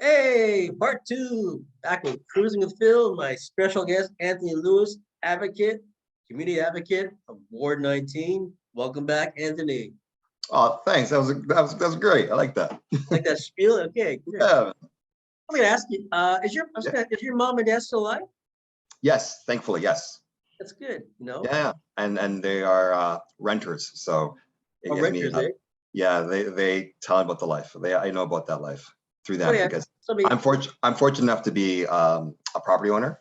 Hey, part two, back with Cruising with Phil, my special guest, Anthony Lewis, advocate, community advocate of Ward 19. Welcome back, Anthony. Oh, thanks. That was great. I like that. Like that spiel? Okay, great. Yeah. I'm gonna ask you, Yeah. is your mom and dad still alive? Yes, thankfully, yes. That's good, Yeah, and they are renters, so Or I mean, renters, eh? yeah, they tell me about the life. I know about that life through So them yeah, because somebody, I'm fortunate enough to be a property owner.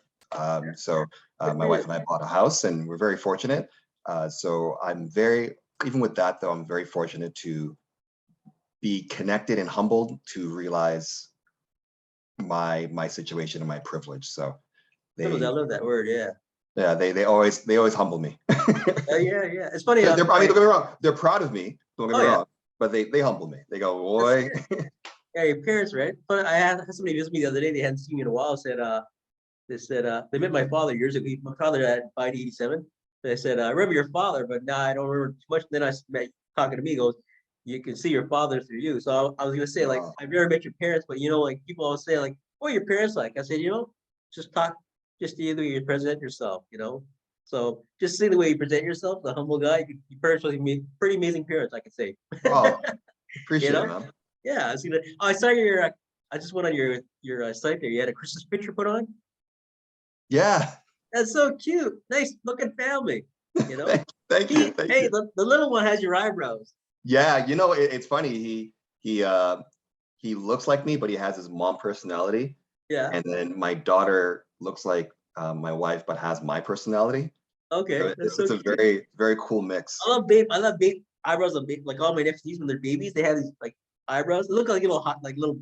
So good my for wife you. and I bought a house, and we're very fortunate. So I'm very even with that though, I'm very fortunate to be connected and humbled to realize my situation and my privilege. So Privilege, I they love that word, yeah. yeah they always humble me. Yeah, yeah. It's funny, I mean, don't get me wrong, they're proud of me, don't get oh me yeah, wrong, but they humble me. They go, that's boy. good. Yeah, your parents, right? But I had somebody visit me the other day, they hadn't seen me in a while, said, they said they met my father years ago. My father had died in '87. They said, I remember your father, but now I don't remember too much. Then I met talking to me, he goes, you can see your father through you. So I was gonna say, like, Oh, I've never met your parents, but like people always say, like, what are your parents like? I said, just talk, just the way you present yourself. So just see the way you present yourself, the humble guy. Your parents really pretty amazing parents, I could say. oh, you appreciate it, know? man. Yeah, I see that. Oh, I saw I just went on your site there. You had a Christmas picture put on. Yeah. That's so cute. Nice looking family. You know, Thank you, thank hey, you. the little one has your eyebrows. Yeah, it's funny. He looks like me, but he has his mom personality. Yeah. And then my daughter looks like my wife, but has my personality. So Okay. That's so it's a cute. very cool mix. I love babe eyebrows of babe. Like all my nephews when they're babies, they have these like eyebrows. They look like little hot, like little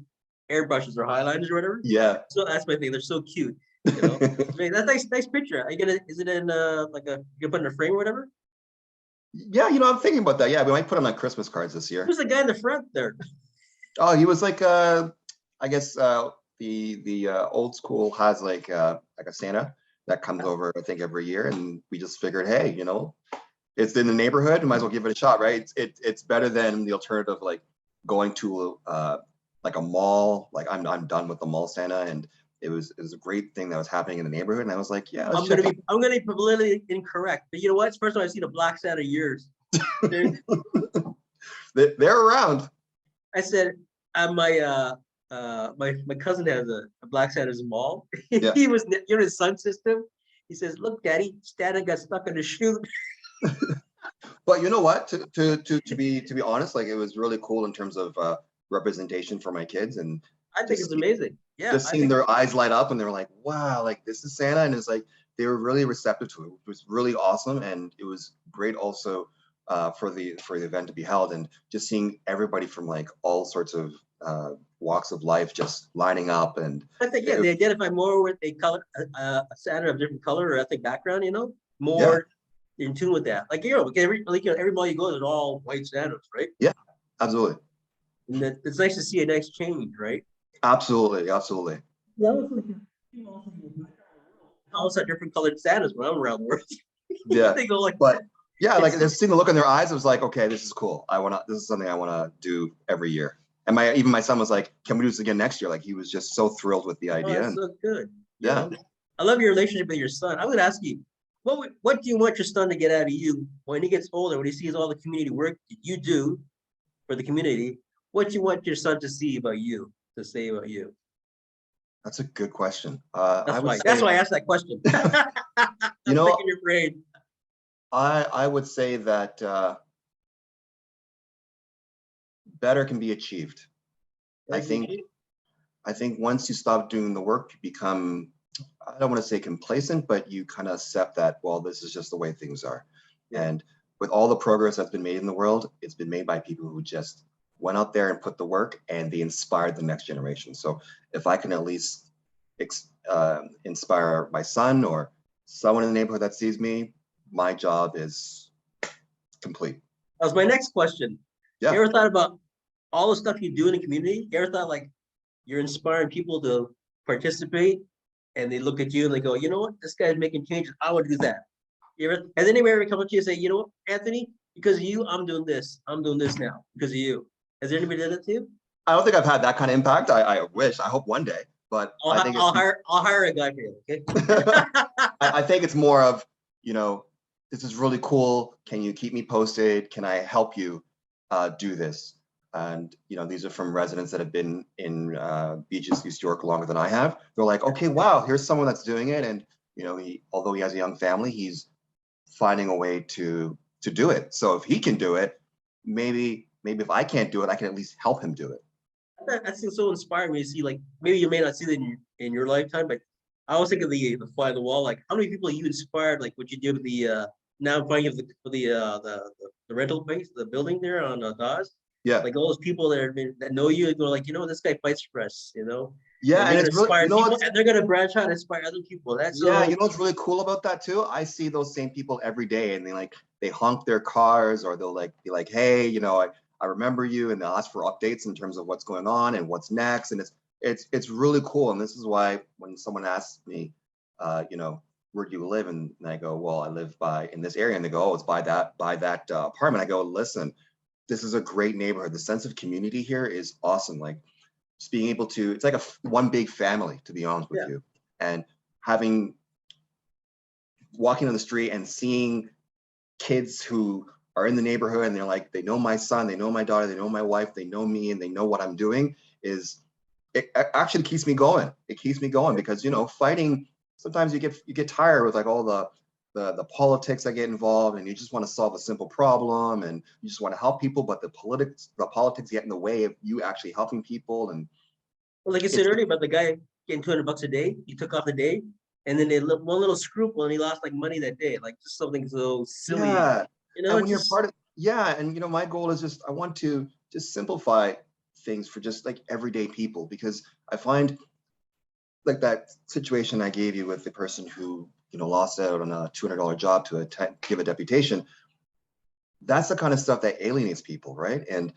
airbrushes or highliners or whatever. Yeah. So that's my thing. They're so cute. You know. I mean, that's nice picture. Are you gonna? Is it in like you put in a frame or whatever? Yeah, I'm thinking about that. Yeah, we might put him on Christmas cards this year. Who's the guy in the front there? Oh, he was like I guess the old school has like a Santa that comes over I think every year, and we just figured, hey, it's in the neighborhood, we might as well give it a shot, right? It's better than the alternative, like going to like a mall. Like I'm done with the mall Santa, and it was a great thing that was happening in the neighborhood, and I was like, yeah, let's check out. I'm gonna be politically incorrect, but you know what? It's the first time I've seen a black Santa in years. There, They're around. I said, my cousin has a black Santa's mall. Yeah. He was his son system. He says, "Look, Daddy, Santa got stuck in the chute." But you know what? To be honest, like it was really cool in terms of representation for my kids, and I think just it's amazing. Yeah, just I seeing think their eyes light up, and they were like, "Wow, like this is Santa," and it's like they were really receptive to it. It was really awesome, and it was great also for the event to be held, and just seeing everybody from like all sorts of walks of life just lining up, and I think it, they identify more with a color, a Santa of different color or ethnic background. yeah, More in tune with that. Every mall you go, there's all white Santas, right? yeah, absolutely, And it's nice to see a nice change, right? absolutely, absolutely. Yeah, also different colored Santas when I'm around the world. Yeah, They go like but yeah, like it's just seeing the look in their eyes, it was like, okay, this is cool. This is something I want to do every year. And my son was like, can we do this again next year? Like he was just so thrilled with the oh, idea. that's And so good. You yeah, know, I love your relationship with your son. I'm gonna ask you, what do you want your son to get out of you when he gets older, when he sees all the community work that you do for the community? What do you want your son to see about you, to say about you? that's a good question. I That's would why. That's say, why I asked that question. you I'm know, picking your brain. I would say that better can be achieved. I think I think once you stop doing the work, you become, I don't want to say complacent, but you kind of accept that, well, this is just the way things are. Yeah. And with all the progress that's been made in the world, it's been made by people who just went out there and put the work, and they inspired the next generation. So if I can at least inspire my son or someone in the neighborhood that sees me, my job is complete. That was my next question. You Yeah. ever thought about all the stuff you do in the community? You ever thought like you're inspiring people to participate and they look at you and they go, you know what, this guy's making changes. I want to do that. Has anybody ever come up to you and say, you know what, Anthony, because of you, I'm doing this. I'm doing this now because of you. Has anybody done that to you? I don't think I've had that kind of impact. I wish, I hope one day, but I think it's, I'll hire a guy for you. Okay. I think it's more of, you know, this is really cool. Can you keep me posted? Can I help you do this? And, you know, these are from residents that have been in Beaches, East York longer than I have. They're like, okay, wow, here's someone that's doing it. And, you know, although he has a young family, he's finding a way to do it. So if he can do it, maybe if I can't do it, I can at least help him do it. That's so inspiring when you see, like, maybe you may not see that in your lifetime, but I always think of the fly on the wall. Like, how many people you inspired? Like what you did with the now I'm finding of the rental place, the building there on Dawes. Yeah. Like all those people that know you and go like, you know, this guy fights for us, you know. Yeah, And and they're it's gonna really, inspire you know people, what's, and they're gonna branch out and inspire other people. That's yeah, so you know what's really cool about that too? I see those same people every day, and they honk their cars, or they'll like be like, hey, you know, I remember you, and they'll ask for updates in terms of what's going on and what's next, and it's really cool. And this is why when someone asks me, you know, where do you live, and I go, well, I live in this area, and they go, oh, it's by that apartment. I go, listen, this is a great neighborhood. The sense of community here is awesome. Like, just being able to, it's like one big family, to be honest with yeah. you. And walking on the street and seeing kids who are in the neighborhood, and they're like, they know my son, they know my daughter, they know my wife, they know me, and they know what I'm doing, it actually keeps me going. It keeps me going because, you know, fighting, sometimes you get tired with like all the politics that get involved, and you just want to solve a simple problem, and you just want to help people, but the politics get in the way of you actually helping people. And Well, like you said earlier about the guy getting $200 a day, he took off the day, and then one little scruple, and he lost like money that day, like just something so silly. yeah, You know, and it's when you're just part of, yeah, and you know, my goal is just, I want to just simplify things for just like everyday people, because I find like that situation I gave you with the person who, you know, lost out on a $200 job to give a deputation. That's the kind of stuff that alienates people, right? And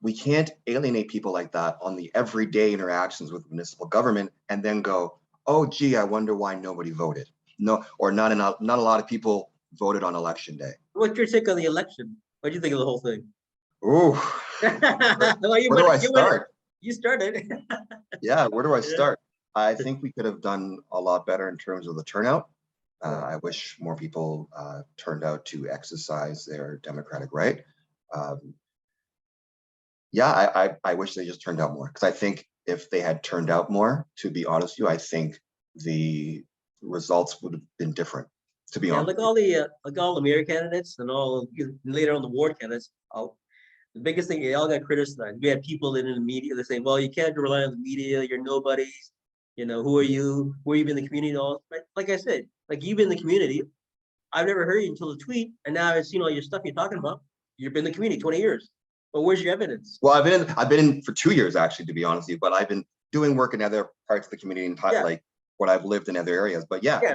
we can't alienate people like that on the everyday interactions with municipal government and then go, oh, gee, I wonder why nobody voted. No, or not a lot of people voted on election day. what's your take on the election? What do you think of the whole thing? Ooh, Well, where do I you win it. start? You started. Yeah, where do I Yeah. start? I think we could have done a lot better in terms of the turnout. Yeah. I wish more people turned out to exercise their democratic right. Um, yeah, I wish they just turned out more, because I think if they had turned out more, to be honest with you, I think the results would have been different, to be Yeah, honest. like all the mayor candidates and all later on the ward candidates, the biggest thing, they all got criticized. We had people in the media that say, well, you can't rely on the media, you're nobodies. You know, who are you? Where you been in the community? All like I said, like you've been in the community. I've never heard you until the tweet, and now I've seen all your stuff you're talking about. You've been in the community 20 years. But where's your evidence? Well, I've been in for 2 years actually, to be honest with you, but I've been doing work in other parts of the community and Yeah. like what I've lived in other areas. But yeah, Yeah.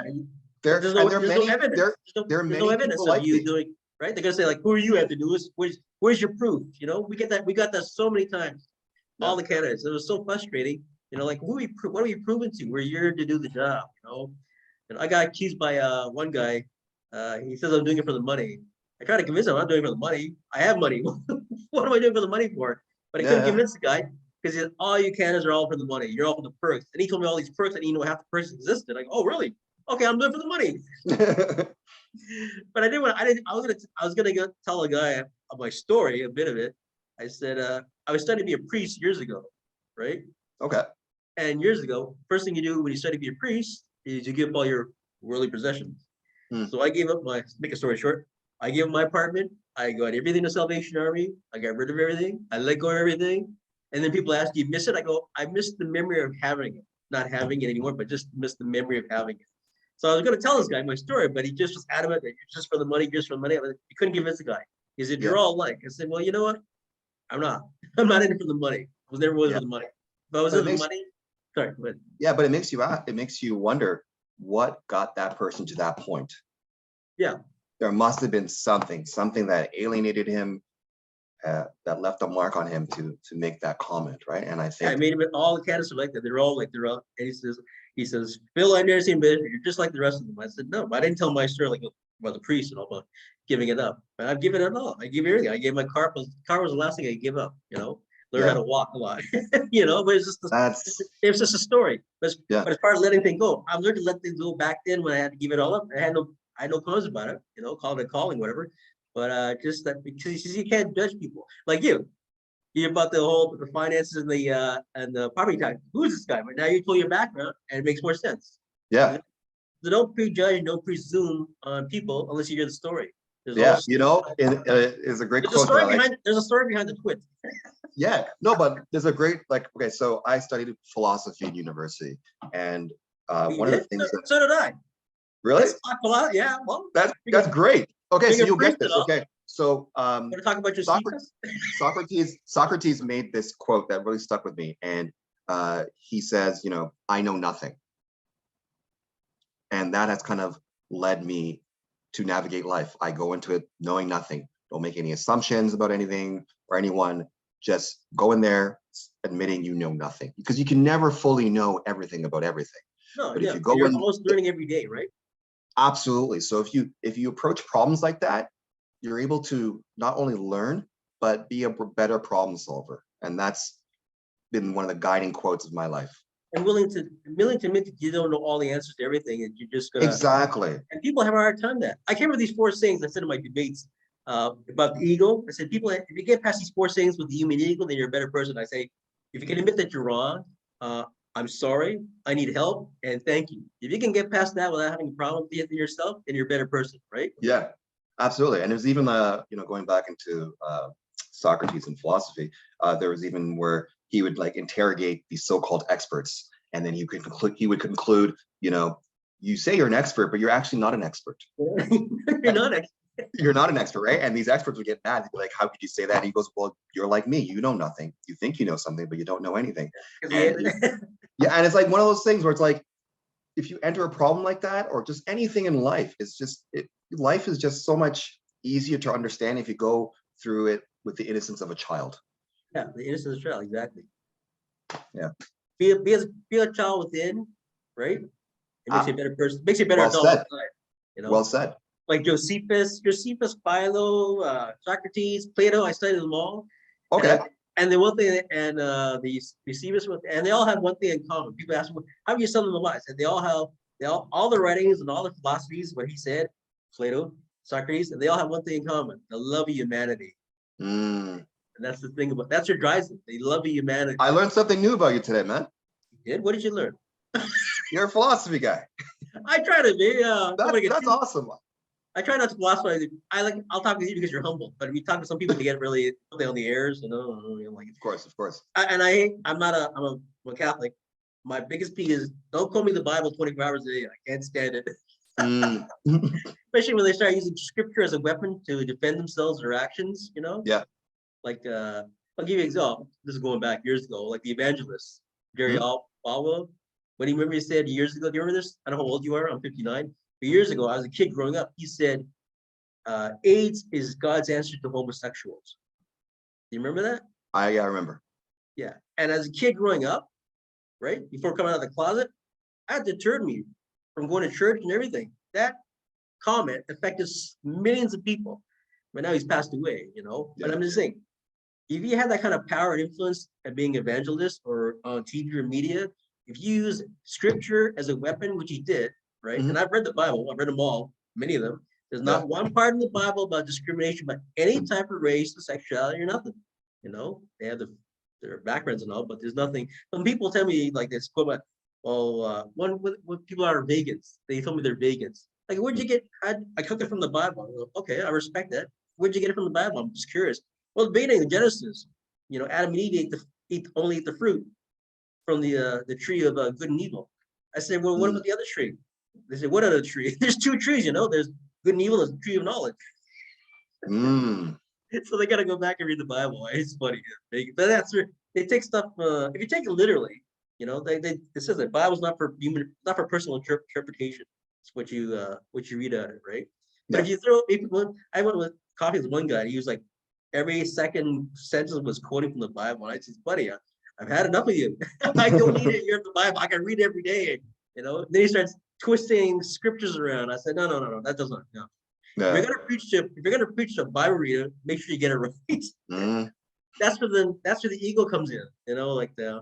there There's and there are no many evidence. there are There's no many evidence people of like you me. doing right. They're gonna say like, who are you have to do this? Where's your proof? You know, we got that so many times. All the candidates. It was so frustrating. You know, like what are we proving to? We're here to do the job. You know, and I got accused by one guy. He says I'm doing it for the money. I tried to convince him I'm not doing it for the money. I have money. What am I doing for the money for? But I couldn't Yeah, convince the guy because all you candidates are all for the money. You're all for the perks. And he told me all these perks. I didn't know half the perks existed. Like, oh really? Okay, I'm doing it for the money. yeah. But I was gonna go tell a guy of my story, a bit of it. I said, I was studying to be a priest years ago, right? Okay. And years ago, first thing you do when you study to be a priest is you give up all your worldly possessions. Hmm. So I gave up make a story short, I gave up my apartment, I got everything to Salvation Army, I got rid of everything, I let go of everything. And then people ask, do you miss it? I go, I miss the memory of having it, not having it anymore, but just miss the memory of having it. So I was going to tell this guy my story, but he just was adamant that you're just for the money, just for the money. You couldn't convince the guy. He said, Yeah, you're all alike. I said, well, you know what? I'm not. I'm not in it for the money. I was never was yeah. for the money. If I was But in the money, sorry, but yeah, but it makes you wonder what got that person to that point. yeah. There must have been something that alienated him, that left a mark on him to make that comment, right? And I I think, made him all the candidates are like that. They're all like they're all. And he says, Phil, I never seen, but you're just like the rest of them. I said, no, I didn't tell my story like about the priest and all about giving it up. But I've given it all. I give everything. I gave my car. Car was the last thing I gave up. You know, learn how to walk a lot, you know, but That's it's just a story. yeah, But as far as letting things go, I've learned to let things go back then when I had to give it all up. I had no cause about it, you know, call it a calling, whatever. But just that because you can't judge people like you about the finances and the property tax. Who's this guy? But now you told your background and it makes more sense. yeah, So don't prejudge, don't presume on people unless you hear the story. There's yeah. also You know, and is a great there's a quote that I story like. behind there's a story behind the twit. Yeah, no, but there's a great like. Okay, so I studied philosophy in university, and You one of the did? things that So did I. really Let's talk a lot. Yeah, well, that's great. Okay, so bigger you'll proof get and this. all. Okay, so Want to talk about your Socrates secrets? Socrates made this quote that really stuck with me, and he says, you know, I know nothing, and that has kind of led me to navigate life. I go into it knowing nothing. Don't make any assumptions about anything or anyone. Just go in there admitting you know nothing, because you can never fully know everything about everything. No, But if yeah. you go You're in, almost learning every day, right? absolutely. So if you approach problems like that, you're able to not only learn but be a better problem solver, and that's been one of the guiding quotes of my life. And willing to admit that you don't know all the answers to everything, and you're just gonna. Exactly. And people have a hard time that. I came up with these four sayings I said in my debates about the ego. I said, people, if you get past these four sayings with the human ego, then you're a better person. I say, if you can admit that you're wrong, I'm sorry, I need help, and thank you. If you can get past that without having a problem with yourself, then you're a better person, right? Yeah, absolutely. And there's even you know, going back into Socrates and philosophy, there was even where he would like interrogate these so-called experts, and then he would conclude, you know, you say you're an expert, but you're actually not an expert. You're not. You're not an expert, right? And these experts would get mad. They'd be like, how could you say that? And he goes, well, you're like me. You know nothing. You think you know something, but you don't know anything. And yeah, and it's like one of those things where it's like, if you enter a problem like that, or just anything in life, is just life is just so much easier to understand if you go through it with the innocence of a child. Yeah, the innocence of the child, exactly. Yeah. Be a child within, right? It makes you a better person, makes you a better Well adult said. outside, you know? Well said. Like Josephus, Philo, Socrates, Plato, I studied them all. Okay. And the one thing, and the Eusebius, and they all have one thing in common. People ask me, how do you sum them all? I said, all the writings and all the philosophies, what he said, Plato, Socrates, and they all have one thing in common, the love of humanity. Mm. And that's the thing that's what drives them. They love humanity. I learned something new about you today, man. You did? What did you learn? You're a philosophy guy. I try to be. That's awesome. I try not to philosophize. I'll talk with you because you're humble. But if you talk to some people, they get really on the airs, you know. Like, Of course. I'm a Catholic. My biggest plea is don't call me the Bible 24 hours a day. I can't stand it. Mm. Especially when they start using scripture as a weapon to defend themselves or actions, you know? Yeah. Like I'll give you an example. This is going back years ago, like the evangelist, Jerry Mm. Falwell. When he remember he said years ago, do you remember this? I don't know how old you are, I'm 59. But years ago, I was a kid growing up, he said, AIDS is God's answer to homosexuals. Do you remember that? I remember. Yeah. And as a kid growing up, right, before coming out of the closet, that deterred me from going to church and everything. That comment affected millions of people. But now he's passed away, you know. Yeah. But I'm just saying, if you have that kind of power and influence at being an evangelist or on TV or media, if you use scripture as a weapon, which he did, right? Mhm. And I've read the Bible, I've read them all, many of them. There's Yeah. not one part in the Bible about discrimination about any type of race or sexuality or nothing. You know, they have their backgrounds and all, but there's nothing. When people tell me like this, quote about, when people are vegans, they told me they're vegans. Like, where'd you get? I took it from the Bible. I go, okay, I respect that. Where'd you get it from the Bible? I'm just curious. Well, the beginning of Genesis, you know, Adam and Eve only ate the fruit from the tree of good and evil. I said, well, what about the other tree? They said, what other tree? There's two trees, you know. There's good and evil. There's the tree of knowledge. Mm. So they got to go back and read the Bible. It's funny, but that's where they take stuff. If you take it literally, you know, it says that Bible's not for human, not for personal interpretation. It's what you read out of it, right? But Yeah. I went with coffee with one guy. He was like, every second sentence was quoting from the Bible. And I said, buddy, I've had enough of you. I don't need it. You're the Bible. I can read every day. You know. Then he starts twisting scriptures around. I said, no, that doesn't. No. Yeah. If you're gonna preach to a Bible reader, make sure you get it right. Mm. that's where the ego comes in, like the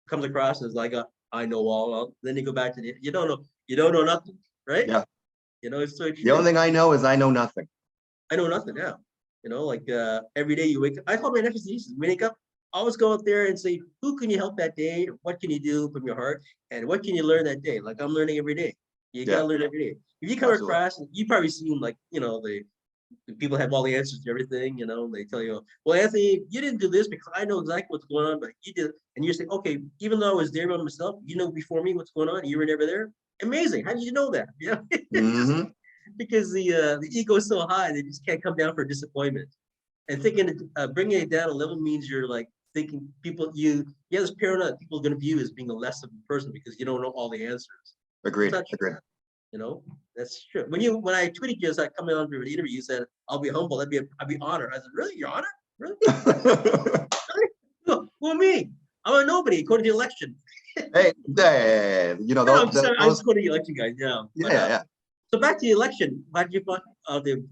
comes across as like I know all. Then you go back to you don't know nothing, right? Yeah. It's so The only true. thing I know is I know nothing. I know nothing now. Like every day you wake up. I told my nephews, nieces, wake up, always go out there and say, who can you help that day? What can you do from your heart? And what can you learn that day? Like I'm learning every day. You Yeah, gotta learn every day. If you come absolutely. across, you probably seen like, the people have all the answers to everything, they tell you, well, Anthony, you didn't do this because I know exactly what's going on, but you did. And you say, okay, even though I was there by myself, before me what's going on, you were never there. Amazing. How did you know that? Just Hmm. because the ego is so high, they just can't come down for disappointment. And thinking, bringing it down a level means you're like thinking people, this paranoia people are going to view as being a less of a person because you don't know all the answers. It's Agreed. not Agreed. true. That's true. When I tweeted you as I come on for an interview, you said, I'll be humble. I'd be honored. I said, really? You're honored? Really? Who me? I'm a nobody according to the election. Hey, No, I'm those, just quoting the election guys. Yeah. yeah, But yeah, yeah. so back to the election. How did you find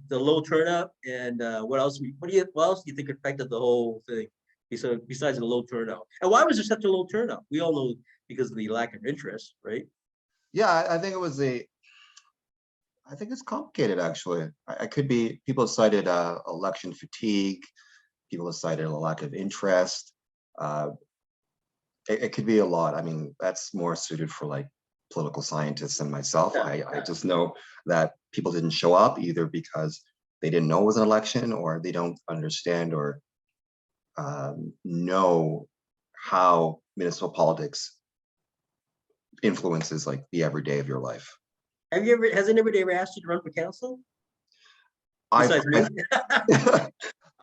the low turnout and what else? What else do you think affected the whole thing? Besides the low turnout, and why was there such a low turnout? We all know because of the lack of interest, right? Yeah, I think I think it's complicated actually. I could be, people cited election fatigue, people have cited a lack of interest. Uh, it could be a lot. I mean, that's more suited for like political scientists than myself. Yeah. I just know that people didn't show up either because they didn't know it was an election, or they don't understand or know how municipal politics influences like the everyday of your life. Has anybody ever asked you to run for council I've besides me?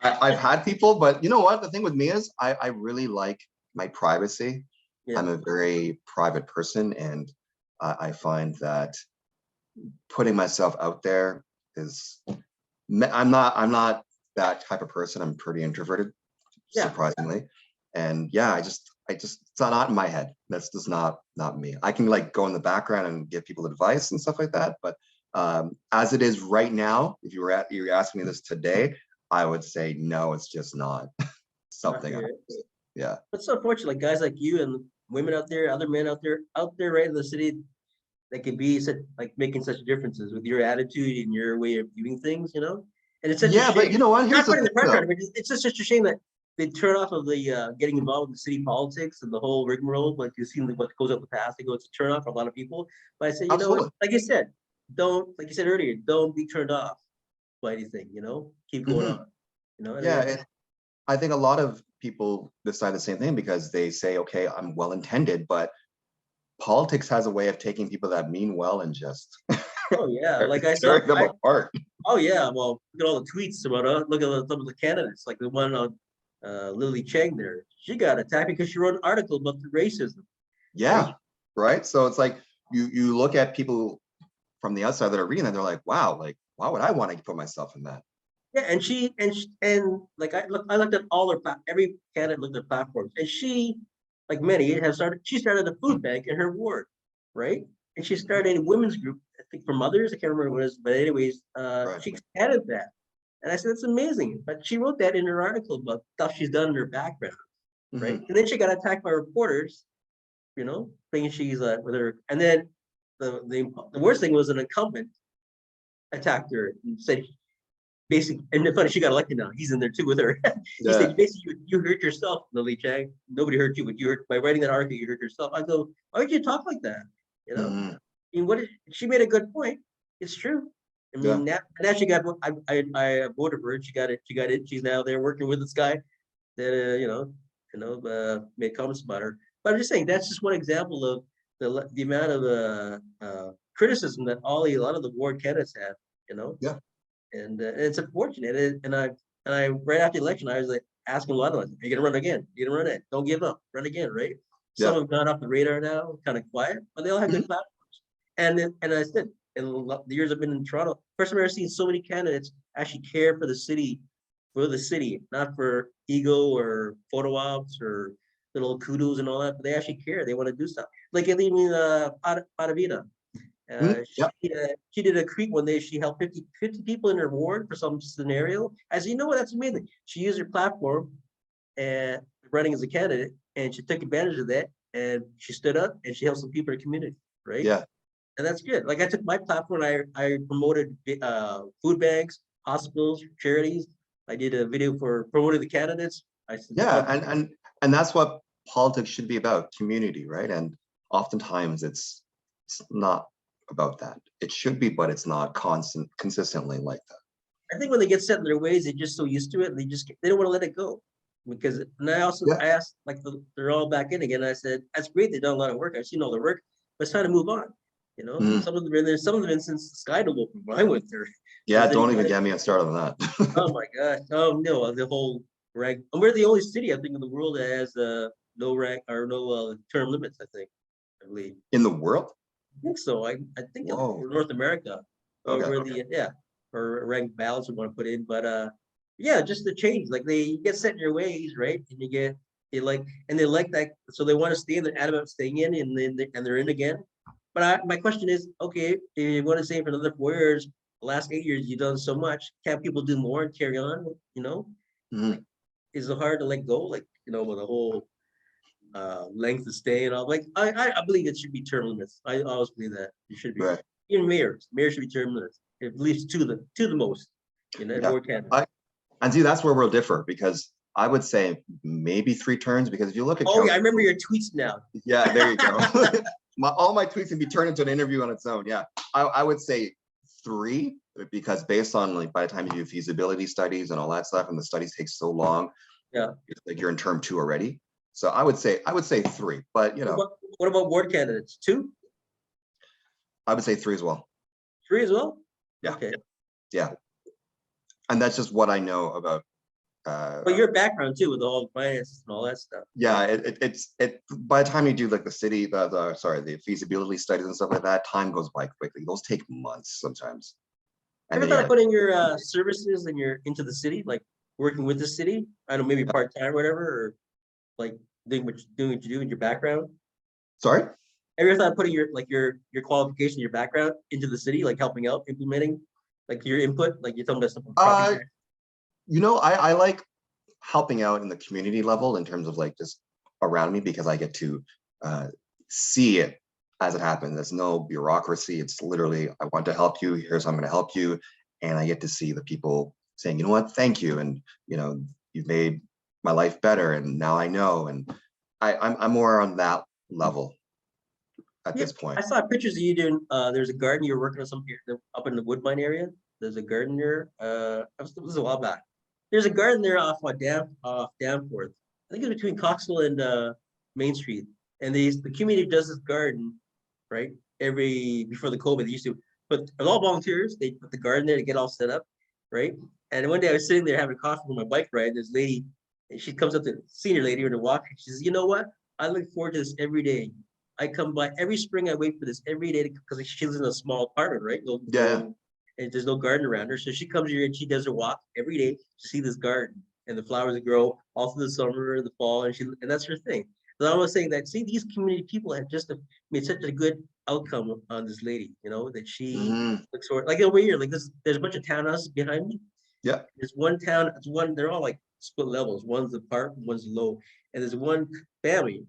I've had people, but you know what? The thing with me is I really like my privacy. Yeah. I'm a very private person, and I find that putting myself out there is, I'm not that type of person. I'm pretty introverted, Yeah. surprisingly. And yeah, it's not in my head. That's just not me. I can like go in the background and give people advice and stuff like that. But as it is right now, if you're asking me this today, I would say no, it's just not something. Yeah. But so unfortunate, like guys like you and women out there, other men out there, right in the city, that can be such like making such differences with your attitude and your way of viewing things. And it's such a Yeah, but you shame. know what? Here's Not the putting thing the pressure though. on it, but it's just such a shame that they turn off of the getting involved in the city politics and the whole rigmarole. Like you see what goes up the past, they go, it's a turn off for a lot of people. But I say, you know what? Absolutely. Like you said, like you said earlier, don't be turned off by anything. Keep going Hmm. on. And Yeah, I think a lot of people decide the same thing because they say, okay, I'm well intended, but politics has a way of taking people that mean well and just oh yeah, like I saw, tearing them apart. oh yeah, well, look at all the tweets about look at some of the candidates, like the one on Lily Cheng there. She got attacked because she wrote an article about the racism, right? Yeah, right. So it's like you look at people from the outside that are reading that, they're like, wow, like why would I want to put myself in that? Yeah, and like I looked at all her every candidate looked at platforms, and she, like many, she started a food bank in her ward, right? And she started a women's group, I think for mothers. I can't remember what it was, but anyways, Right. she expanded that. And I said, that's amazing. But she wrote that in her article about stuff she's done in her background, right? Hmm. And then she got attacked by reporters, thinking she's with her. And then the worst thing was an incumbent attacked her and said, basically, and it's funny, she got elected now. He's in there too with her. He Yeah. said, basically, you hurt yourself, Lily Chang. Nobody hurt you, but you hurt by writing that article, you hurt yourself. I go, why would you talk like that? Hmm. I mean, she made a good point. It's true. I Yeah. mean, now she got, I voted for her. She got it. She got it. She's now there working with this guy that, made comments about her. But I'm just saying, that's just one example of the amount of criticism that a lot of the ward candidates have, you know? Yeah. And it's unfortunate. And I right after the election, I was like asking a lot of them, "Are you gonna run again? Are you gonna run it? Don't give up. Run again, right?" Some Yeah. have gone off the radar now, kind of quiet, but they all have Mhm. good platforms. And I said, in the years I've been in Toronto, first time I've ever seen so many candidates actually care for the city, not for ego or photo ops or little kudos and all that, but they actually care. They want to do stuff. Like I mean, Padavina. Mhm. Yeah. She did a creep one day. She helped 50 people in her ward for some scenario. I said, you know what? That's amazing. She used her platform and running as a candidate, and she took advantage of that, and she stood up and she helped some people in the community, right? Yeah. And that's good. Like I took my platform, I promoted food banks, hospitals, charities. I did a video for promoting the candidates. I said, Yeah, and that's what politics should be about, community, right? And oftentimes it's not about that. It should be, but it's not consistently like that. I think when they get set in their ways, they're just so used to it, and they don't want to let it go. Because and Yeah. I asked like they're all back in again. I said that's great. They've done a lot of work. I've seen all their work, but it's time to move on. You know, Mhm. some of them been there. Some of them been since the sky to open. I went there. Yeah, don't even get me started on that. Oh my gosh. Oh no, the whole rank. And we're the only city I think in the world that has no rank or no term limits. I believe. In the world? I think so. I think in Whoa. North America, or Okay. where the yeah, or ranked ballots we want to put in, but yeah, just the change. Like you get set in your ways, right? And they like and they like that, so they want to stay in. They're adamant staying in, and then and they're in again. But my question is, okay, if you want to stay for another 4 years, the last 8 years you've done so much. Can't people do more and carry on? You know, like Mhm. is it hard to let go? Like with the whole length of stay and all. Like I believe it should be term limits. I always believe that it should be. Right. Even mayors should be term limits, at least to the most. Yeah. Board candidates. And see, that's where we'll differ, because I would say maybe 3 turns, because if you look at Oh yeah, I remember your tweets now. yeah, there you go. All my tweets can be turned into an interview on its own. Yeah, I would say 3, because based on like by the time you do feasibility studies and all that stuff, and the studies take so long, Yeah. it's like you're in term 2 already. So I would say 3, but What about board candidates? 2, I would say 3 as well. 3 as well. Yeah. Okay. Yeah, and that's just what I know about. But your background too, with all the finances and all that stuff. Yeah, it's by the time you do like the city, the feasibility studies and stuff like that, time goes by quickly. Those take months sometimes. And Ever then thought yeah, of putting your services and your into the city, like working with the city? I don't know, maybe part time or whatever, or like doing what you do in your background. sorry. Ever thought of putting your qualification, your background into the city, like helping out, implementing, like your input, like you're talking about some property Uh, tax? I like helping out in the community level in terms of like just around me, because I get to see it as it happens. There's no bureaucracy. It's literally, I want to help you. Here's how I'm going to help you, and I get to see the people saying, you know what, thank you, and you've made my life better, and now I know, and I'm more on that level at Yeah, this point. I saw pictures of you doing. There's a garden you're working on some here up in the Woodbine area. There's a garden there. This was a while back. There's a garden there off Danforth. I think it's between Coxwell and Main Street. And the community does this garden, right? Every before the COVID, they used to put it was all volunteers. They put the garden there to get all set up, right? And one day I was sitting there having coffee on my bike ride. This lady, and she comes up to senior lady on a walk. She says, "You know what? I look forward to this every day. I come by every spring. I wait for this every day because she lives in a small apartment, right? Yeah. And there's no garden around her. So she comes here and she does her walk every day to see this garden and the flowers that grow all through the summer, the fall, and that's her thing. So I was saying that see these community people have just made such a good outcome on this lady, that she Mhm. looks for like over here, like this. There's a bunch of townhouses behind me. Yeah. There's one town, it's one. They're all like split levels. One's apart, one's low, and there's one family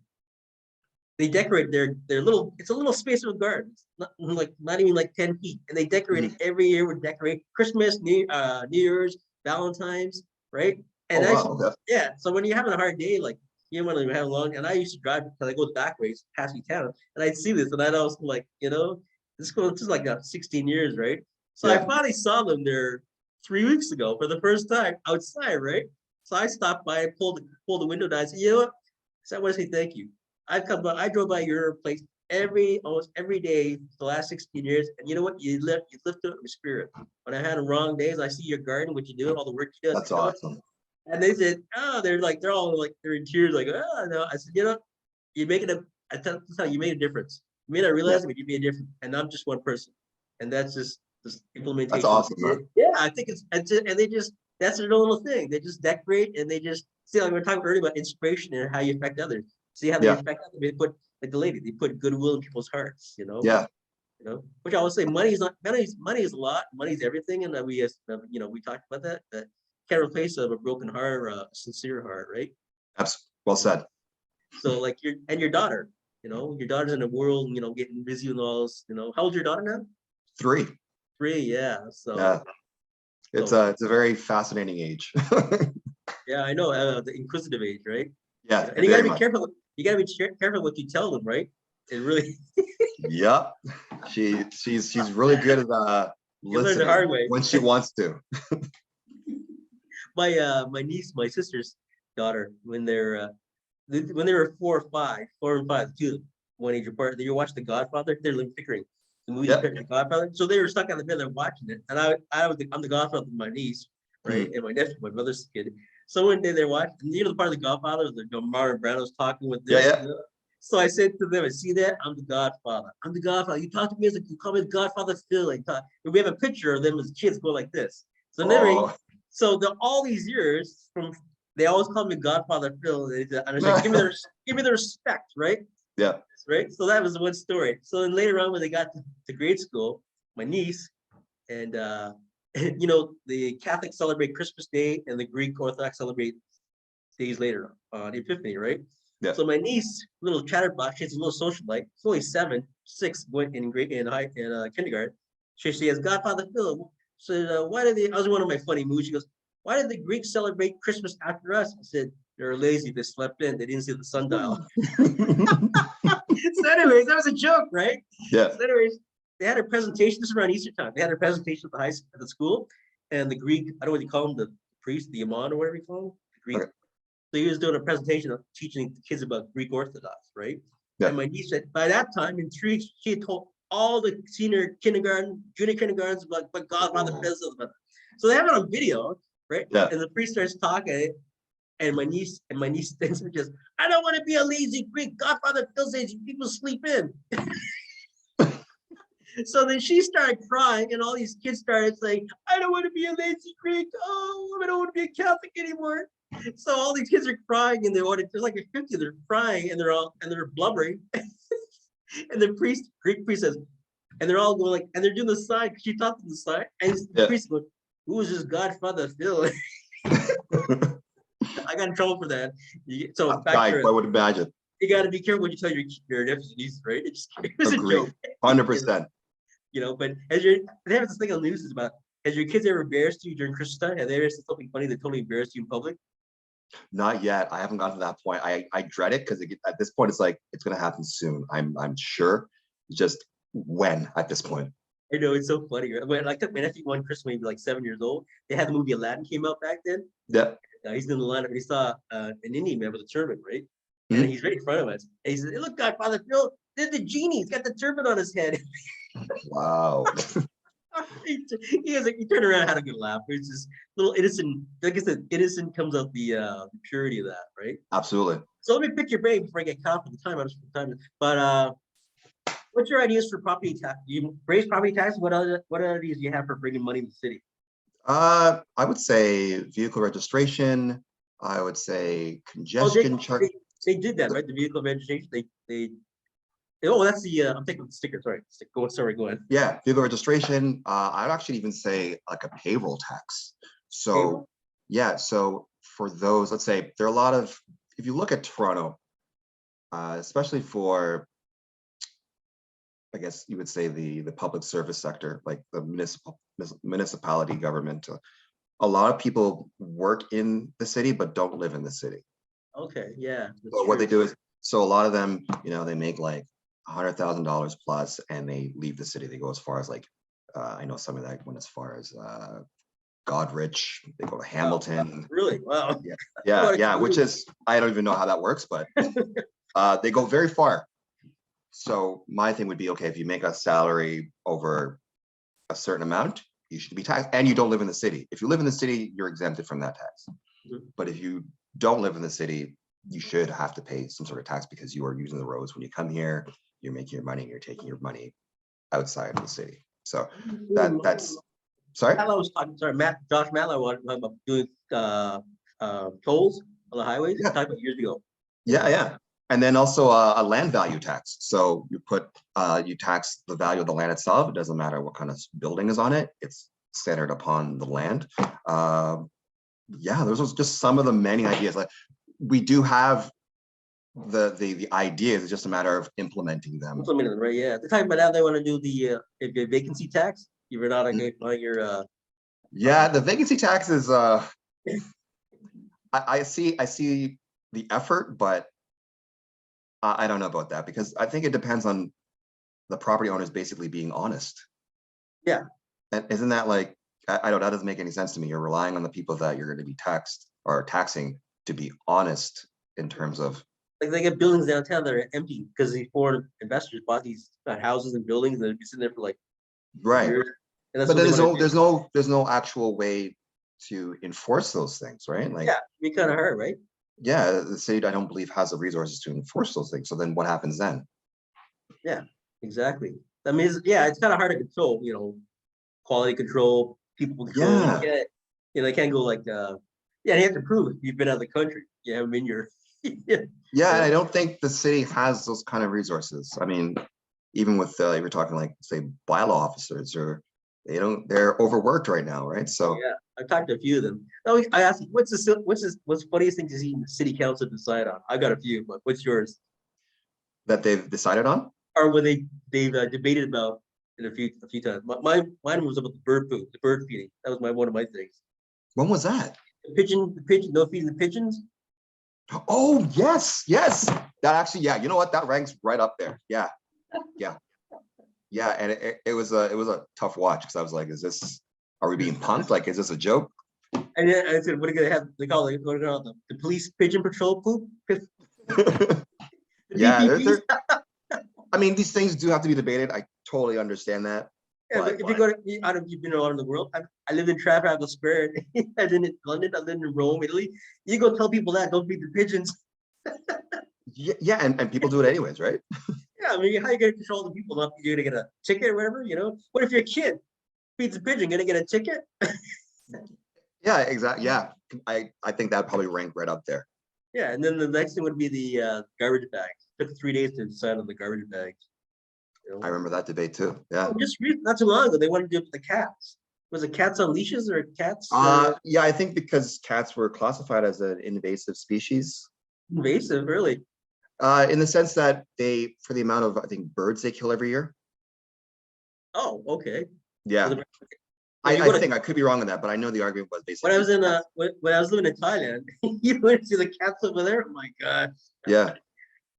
they decorate their little. It's a little space of a garden. It's not even like 10 feet, and they decorate it Mhm. every year. We decorate Christmas, New Year's, Valentine's, right? Oh And wow. actually, Okay. yeah. So when you're having a hard day, like you want to have long, and I used to drive because I go back ways past the town, and I'd see this, and I'd also like, this goes just like 16 years, right? So I Yeah. finally saw them there 3 weeks ago for the first time outside, right? So I stopped by and pulled the window down. I said, you know what? So I want to say thank you. I drove by your place almost every day for the last 16 years. And you know what? You lift up my spirit. When I had wrong days, I see your garden, what you do, all the work you do. I said, That's you know what? awesome. And they said, oh, they're all like, they're in tears, like, oh, no. I said, you make it you made a difference. You may not Yeah. realize it, but you made a difference. And I'm just one person. And that's just this That's implementation. awesome, man. Yeah, I think and they just, that's their little thing. They just decorate and they just, see, like we were talking earlier about inspiration and how you affect others. See how they Yeah. affect others. They put, like the lady, they put goodwill in people's hearts, Yeah. which I always say money is a lot, money's everything. And we, we talked about that can't replace a broken heart or a sincere heart, right? Well said. So like your daughter, your daughter's in the world, getting busy with all this, how old's your daughter now? 3. 3, yeah. Yeah, it's So a very fascinating age. yeah, I know, the inquisitive age, right? Yeah, And you gotta very be much. careful. You gotta be careful what you tell them, right? It really Yep. She's really good at you learn the listening hard way. when she wants to. My niece, my sister's daughter, when they were 4 and 5, the two of them, one age apart, they watched The Godfather. They're living Pickering, the movie Yep. The Godfather. So they were stuck on the bed, they're watching it, and I'm the Godfather with my niece, right, and my nephew, my brother's kid. So one day they're watching, and the part of The Godfather, the Marlon Brando's talking with Yeah, this. yeah. So I said to them, "I see that I'm the Godfather. I'm the Godfather. You talk to me as you call me the Godfather Phil. Like, and we have a picture of them as kids go like this. So never. Oh. So all these years from they always call me Godfather Phil. And I said, give me the respect, right? Yeah. Right. So that was one story. So then later on, when they got to grade school, my niece and the Catholics celebrate Christmas Day and the Greek Orthodox celebrate days later on Epiphany, right? Yeah. So my niece, little chatterbox, she's a little socialite. She's only 7, 6, went in kindergarten. She has Godfather Phil. So why did they? I was in one of my funny moods. She goes, "Why did the Greeks celebrate Christmas after us?" I said, "They're lazy. They slept in. They didn't see the sundial." So, anyways, that was a joke, right? Yeah. So, anyways, they had a presentation. This is around Easter time. They had a presentation at the school, and the Greek, I don't know what you call him, the priest, the imam, or whatever you call him, the Greek. Okay. So he was doing a presentation of teaching the kids about Greek Orthodox, right? Yeah. And my niece said, by that time in 3, she had told all the junior kindergartens about Godfather Phil. So they have it on video, right? Yeah. And the priest starts talking, and my niece thinks just, "I don't want to be a lazy Greek. Godfather Phil says people sleep in." So then she started crying, and all these kids started saying, "I don't want to be a lazy Greek. Oh, I don't want to be a Catholic anymore." So all these kids are crying in the audience. There's like 50. They're crying and they're blubbering. And the Greek priest says, and they're all going like, and they're doing the sign. She taught them the sign, and the priest goes, "Who is this Godfather Phil?" I got in trouble for that. So I would imagine. You got to be careful when you tell your nephews and nieces, right? It was a joke. 100%. But they have this thing on the news is about, has your kids ever embarrassed you during Christmas time? Have they ever said something funny that totally embarrassed you in public? Not yet. I haven't gotten to that point. I dread it because at this point it's like it's gonna happen soon. I'm sure. Just when at this point. I know, it's so funny. When I took my nephew one Christmas, maybe like 7 years old, they had the movie Aladdin came out back then. Yeah. He's in the lineup and he saw an Indian man with a turban, right? Mhm. And he's right in front of us. And he says, "Hey, look, Godfather Phil, there's the genie. He's got the turban on his head." Wow. He turned around and had a good laugh. It's just little innocent. Like I said, innocent comes out the purity of that, right? Absolutely. So let me pick your brain before I get caught for the time. But what's your ideas for property tax? You raise property tax. What other ideas do you have for bringing money to the city? I would say vehicle registration. I would say congestion charge. They did that, right? The vehicle registration. Oh, that's the. I'm taking the sticker. Sorry. Go ahead. Yeah, vehicle registration. I'd actually even say like a payroll tax. So Payroll? yeah, so for those, let's say there are a lot of, if you look at Toronto, especially for, I guess you would say the public service sector, like the municipality government, a lot of people work in the city but don't live in the city. Okay, yeah. So what they do is, so a lot of them, they make like $100,000 plus, and they leave the city. They go as far as like, I know some of that went as far as Godrich. They go to Hamilton. Really? Wow. Yeah. Which is, I don't even know how that works, but they go very far. So my thing would be, okay, if you make a salary over a certain amount, you should be taxed, and you don't live in the city. If you live in the city, you're exempted from that tax. Mhm. But if you don't live in the city, you should have to pay some sort of tax because you are using the roads when you come here. You're making your money. You're taking your money outside of the city. So that's sorry. Matlow was talking. Sorry, Josh Matlow was talking about doing tolls on the highways. Yeah. Talked about years ago. Yeah. And then also a land value tax. So you tax the value of the land itself. It doesn't matter what kind of building is on it. It's centered upon the land. Yeah, those are just some of the many ideas. Like we do have the ideas. It's just a matter of implementing them. Right? Yeah, they're talking about now they want to do the vacancy tax. You're not on your Yeah, the vacancy tax is I see the effort, but I don't know about that, because I think it depends on the property owners basically being honest. Yeah. And isn't that like, I don't, that doesn't make any sense to me. You're relying on the people that you're going to be taxed or taxing to be honest in terms of, like they get buildings downtown that are empty because these foreign investors bought these houses and buildings and they've been sitting there for like right. years. And that's But what then they wanna do. there's no actual way to enforce those things, right? Like, Yeah, it'd be kind of hard, right? yeah, the city, I don't believe, has the resources to enforce those things. So then what happens then? Yeah, exactly. I mean, it's kind of hard to control, quality control, people control. You Yeah. can't, they can't go like, yeah, you have to prove it. You've been out of the country. You haven't been your, Yeah, and I don't think the city has those kind of resources. I mean, even with we're talking like, say, bylaw officers, or they're overworked right now, right? So yeah, I've talked to a few of them. Oh, I asked, what's the funniest thing to see the city council decide on? I've got a few, but what's yours? that they've decided on. Or when they've debated about in a few times. Mine was about the bird food, the bird feeding. That was one of my things. When was that? The pigeon, no feeding the pigeons. Oh, yes, yes. That actually, yeah, you know what? That ranks right up there. Yeah, yeah, yeah. And it was a tough watch, because I was like, are we being punked? Like, is this a joke? And then I said, what are you gonna have? They call it, what are they call it? The police pigeon patrol poop. Yeah, VPPs. I mean, these things do have to be debated. I totally understand that. Yeah, but if you go to, you've been around the world. I lived in Trafalgar Square. I lived in London. I lived in Rome, Italy. You go tell people that, don't feed the pigeons. Yeah, and people do it anyways, right? Yeah, I mean, how you gonna control the people? Not you're gonna get a ticket or whatever, What if your kid feeds a pigeon, gonna get a ticket? Yeah, exactly. Yeah, I think that probably rank right up there. Yeah, and then the next thing would be the garbage bags. It took 3 days to decide on the garbage bags. I remember that debate too. Yeah. Just not too long ago, they wanted to do it with the cats. Was it cats on leashes or cats? Yeah, I think because cats were classified as an invasive species. Invasive, really? In the sense that for the amount of, I think, birds they kill every year. Oh, okay. Yeah. So I think I could be wrong on that, but I know the argument was basically. When I was in when I was living in Thailand, you went to see the cats over there. Oh my god. Yeah.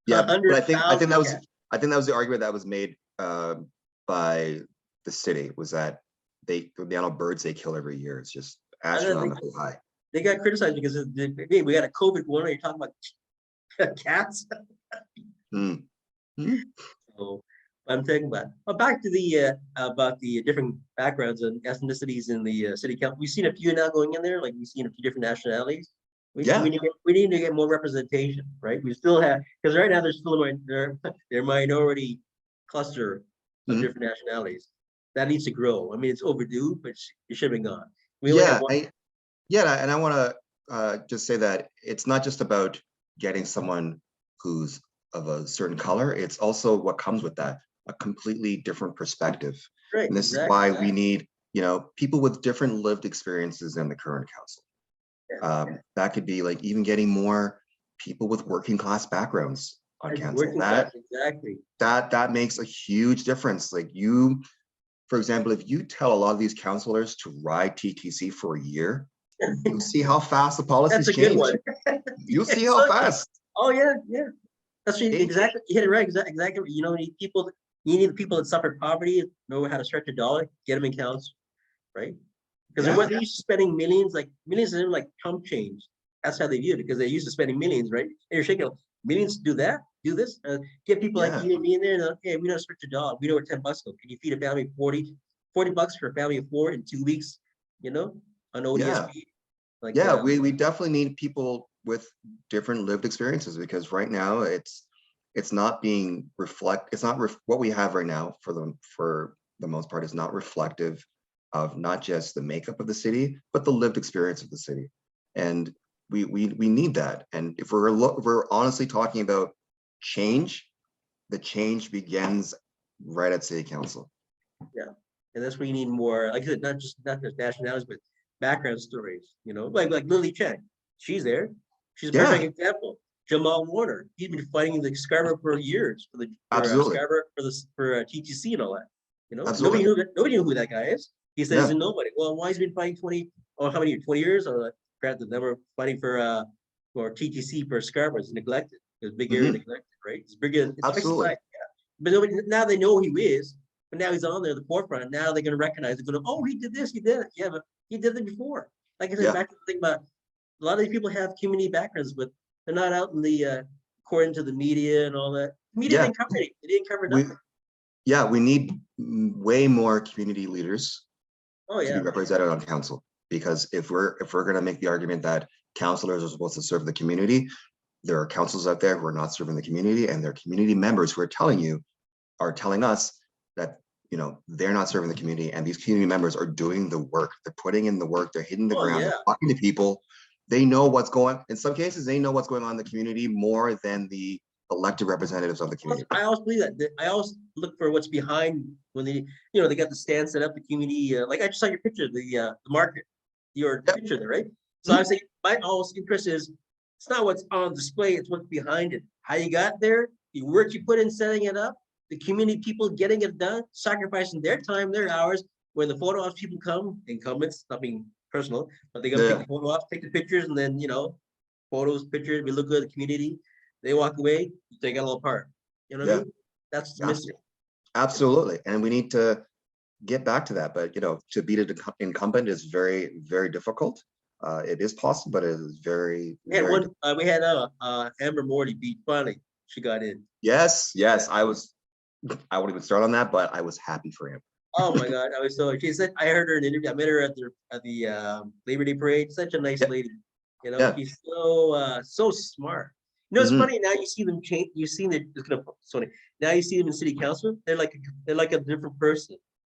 Yeah, but I think that was cats. I think that was the argument that was made by the city, was that the amount of birds they kill every year is just astronomically high. They got criticized because we got a COVID one. You're talking about cats. So I'm thinking back to the about the different backgrounds and ethnicities in the city council. We've seen a few now going in there, like we've seen a few different nationalities. We need to get more representation, right? We still have, because right now there's still their minority cluster of different nationalities. That needs to grow. I mean, it's overdue, but it should have been gone. And I want to just say that it's not just about getting someone who's of a certain color. It's also what comes with that, a completely different perspective. Right, and this is why we need, people with different lived experiences in the current council. That could be like even getting more people with working class backgrounds on council. That makes a huge difference. Like for example, if you tell a lot of these councilors to ride TTC for a year, you'll see how fast the policies change. You'll see how fast. Oh yeah. That's exactly. You hit it right. Exactly. You need the people that suffer poverty, know how to stretch a dollar, get them in council, right? Because they're used to spending millions of them, like chump change. That's how they view it, because they're used to spending millions, right? And you're shaking millions to do that, do this, get people like you and me in there. And okay, we don't stretch a dollar. We know where $10 go. Can you feed a family $40 for a family of 4 in 2 weeks? On ODSP. We definitely need people with different lived experiences, because right now it's not being what we have right now for the most part is not reflective of not just the makeup of the city, but the lived experience of the city. And we need that. And if we're honestly talking about change, the change begins right at city council. Yeah, and that's where you need more, like I said, not just nationalities, but background stories. Like Lily Cheng, she's there. She's a Yeah, perfect example. Jamal Warner, he's been fighting the Scarborough for years for absolutely, Scarborough for TTC and all that. Nobody absolutely. knew who that guy is. He says Yeah. he's nobody. Well, why has he been fighting 20 or how many 20 years? Or granted, they were fighting for TTC for Scarborough. It's neglected. It's a big area Hmm. neglected, right? It's bigger. It's twice the Absolutely. size. Yeah. But nobody, now they know who he is. But now he's on there, the forefront. Now they're going to recognize. They're going to, oh, he did this, he did it. Yeah, but he did it before. Like I said, Yeah. back to the thing about a lot of these people have community backgrounds, but they're not out in the according to the media and all that. The media Yeah. didn't cover it. They didn't cover We, nothing. yeah, we need way more community leaders Oh to be yeah. represented on council. Because if we're going to make the argument that councilors are supposed to serve the community, there are councils out there who are not serving the community, and their community members who are telling us that they're not serving the community, and these community members are doing the work. They're putting in the work. They're hitting the Oh ground. yeah. They're talking to people. They know what's going. In some cases, they know what's going on in the community more than the elected representatives of the community. I always believe that. I always look for what's behind when they got the stand set up, the community. Like I just saw your picture, the market, your Yep. picture there, right? So I Mhm. was saying, my always interest is it's not what's on display, it's what's behind it. How you got there, the work you put in setting it up, the community people getting it done, sacrificing their time, their hours. When the photo ops people come, incumbents, not being personal, but they come take Yeah. the photo ops, take the pictures, and then photos, pictures, we look good at the community. They walk away, they got a little part. You know what I Yeah. mean? That's Yeah. missing. Absolutely. And we need to get back to that. But to beat an incumbent is very, very difficult. It is possible, but it is very, We had very one. We had Amber Morty beat finally. She got in. yes, yes. I wouldn't even start on that, but I was happy for him. Oh my God, I was so. She said I heard her in an interview. I met her at the Labor Day parade. Such a nice Yeah. lady. Yeah. She's so smart. It's Hmm. funny now. You see them change. You see them. It's gonna sorry. Now you see them in city council. They're like a different person.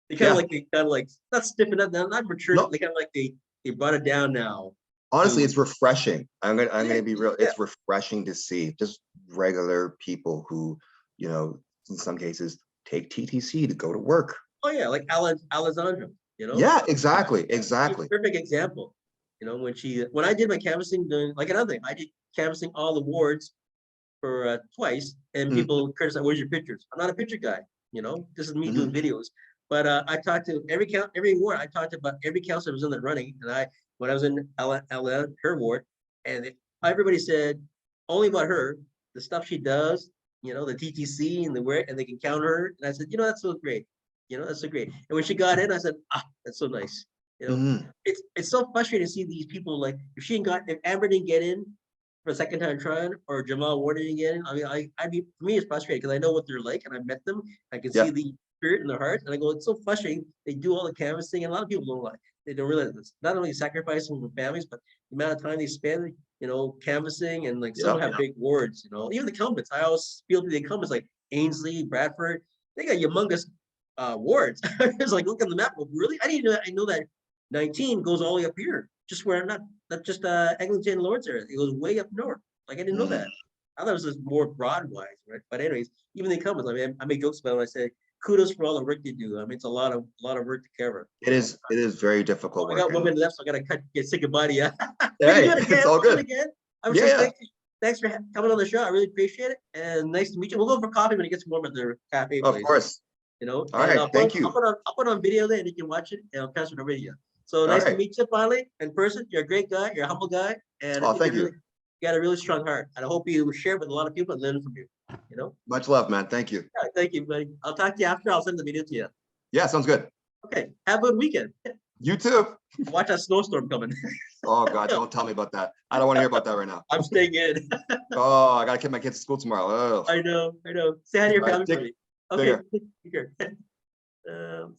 Yeah. They kind of like not stiffen up. They're not mature. No, They kind of like they brought it down now. honestly, To it's refreshing. I'm gonna be real. yeah. It's refreshing to see just regular people who, in some cases take TTC to go to work. Oh yeah, like Alessandra. Yeah, exactly, She's a exactly. perfect example. When I did my canvassing, doing like another thing, I did canvassing all the wards for twice, and Mm-hmm. people criticize, "Where's your pictures?" I'm not a picture guy. This is me doing Mm-hmm. videos. But I talked to every ward. I talked about every councilor was in the running, and when I was in her ward, and everybody said only about her, the stuff she does, the TTC and the where, and they can count her. And I said, that's so great. That's so great. And when she got in, I said, that's so nice. Mm-hmm. It's so frustrating to see these people like if Amber didn't get in for a second time trying or Jamal Ward didn't get in. I mean, for me it's frustrating because I know what they're like and I met them. I can see Yeah. the spirit in their heart, and I go, it's so frustrating. They do all the canvassing, and a lot of people don't like. They don't realize it's not only sacrificing for families, but the amount of time they spend, canvassing, and like some Yeah. have big wards. Even the incumbents. I always feel the incumbents like Ainsley, Bradford. They got humongous wards. It's like look at the map. Well, really, I didn't know that. I know that 19 goes all the way up here, just where I'm not just Eglinton Lords area. It goes way up north. Like I didn't know Mm-hmm. that. I thought it was just more broad wise, right? But anyways, even the incumbents. I mean, I make jokes about it when I say kudos for all the work you do. I mean, it's a lot of work to cover. It is. It is very Oh, difficult I work, got and 1 minute left, so I gotta say goodbye to you. We can do hey, it again. it's all We'll do it good. again. I would Yeah, say yeah. thanks for coming on the show. I really appreciate it, and nice to meet you. We'll go for coffee when it gets warm at the cafe Of place. course. All And right. Thank you. I'll put on video there and you can watch it and I'll pass it over to you. So All nice to right. meet you finally in person. You're a great guy. You're a humble guy. And I Oh, think thank you. you got a really strong heart. And I hope you share it with a lot of people and learn from you. Much love, man. Thank you. Yeah, thank you, buddy. I'll talk to you after. I'll send the video to you. Yeah, sounds good. Okay. Have a good weekend. You too. Watch that snowstorm coming. Oh God, don't tell me about that. I don't want to hear about that right now. I'm staying in. Oh, I gotta get my kids to school tomorrow. Oh. I know. Say hi to your All right, family for me. take Okay. care. Take care.